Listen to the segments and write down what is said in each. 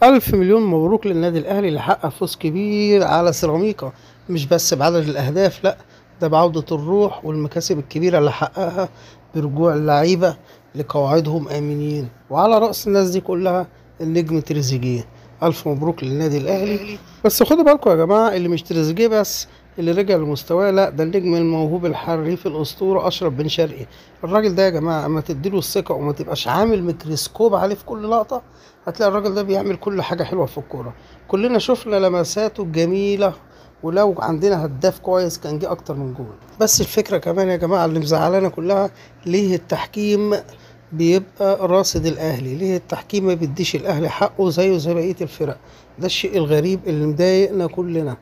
ألف مليون مبروك للنادي الأهلي اللي حقق فوز كبير على سيراميكا، مش بس بعدد الأهداف، لأ ده بعودة الروح والمكاسب الكبيرة اللي حققها برجوع اللعيبة لقواعدهم آمنين، وعلى رأس الناس دي كلها النجم تريزيجيه. ألف مبروك للنادي الأهلي. بس خدوا بالكم يا جماعة، اللي مش تريزيجيه بس اللي رجع لمستواه، لا ده النجم الموهوب الحريف الأسطورة أشرف بن شرقي. الراجل ده يا جماعة اما تديله الثقة وما تبقاش عامل ميكروسكوب عليه في كل لقطة، هتلاقي الراجل ده بيعمل كل حاجة حلوة في الكورة. كلنا شفنا لمساته الجميلة، ولو عندنا هداف كويس كان جه اكتر من جول. بس الفكرة كمان يا جماعة اللي مزعلانا كلها، ليه التحكيم بيبقى راصد الاهلي؟ ليه التحكيم ما بيديش الاهلي حقه زيه زي بقية الفرق؟ ده الشيء الغريب اللي مضايقنا كلنا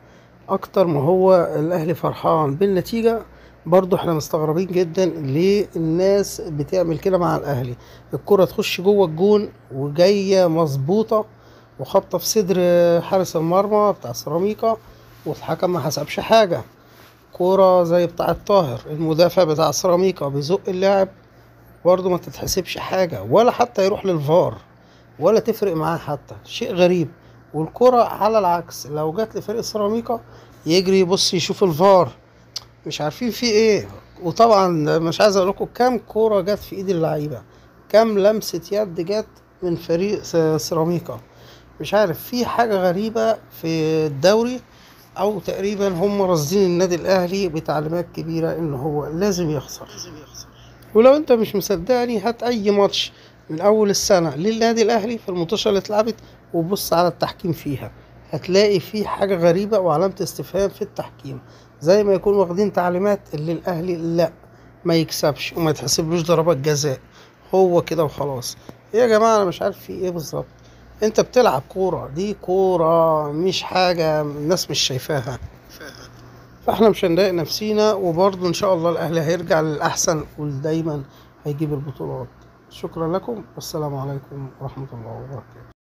اكتر ما هو الاهلي فرحان بالنتيجة. برضو احنا مستغربين جدا ليه الناس بتعمل كده مع الاهلي. الكرة تخش جوه الجون وجاية مظبوطة وخبطة في صدر حارس المرمى بتاع سيراميكا، والحكم ما حسبش حاجة. كورة زي بتاع الطاهر المدافع بتاع سيراميكا بيزق اللاعب، برضه ما تتحسبش حاجة، ولا حتى يروح للفار ولا تفرق معاه حتى. شيء غريب. والكرة على العكس لو جات لفريق سيراميكا يجري يبص يشوف الفار، مش عارفين في ايه. وطبعا مش عايز اقول لكم كام كوره جت في ايد اللعيبه، كام لمسه يد جت من فريق سيراميكا. مش عارف، في حاجه غريبه في الدوري، او تقريبا هم راصدين النادي الاهلي بتعليمات كبيره ان هو لازم يخسر. ولو انت مش مصدقني، هات اي ماتش من اول السنه للنادي الاهلي في الماتشات اللي اتلعبت وبص على التحكيم فيها، هتلاقي في حاجه غريبه وعلامه استفهام في التحكيم. زي ما يكون واخدين تعليمات اللي الاهلي لا ما يكسبش وما يتحسبلوش ضربات جزاء، هو كده وخلاص. إيه يا جماعه، انا مش عارف في ايه بالظبط. انت بتلعب كوره، دي كوره مش حاجه الناس مش شايفاها. فاحنا مش هنضايق نفسينا، وبرضه ان شاء الله الاهلي هيرجع للاحسن ودايما هيجيب البطولات. شكرا لكم والسلام عليكم ورحمة الله وبركاته.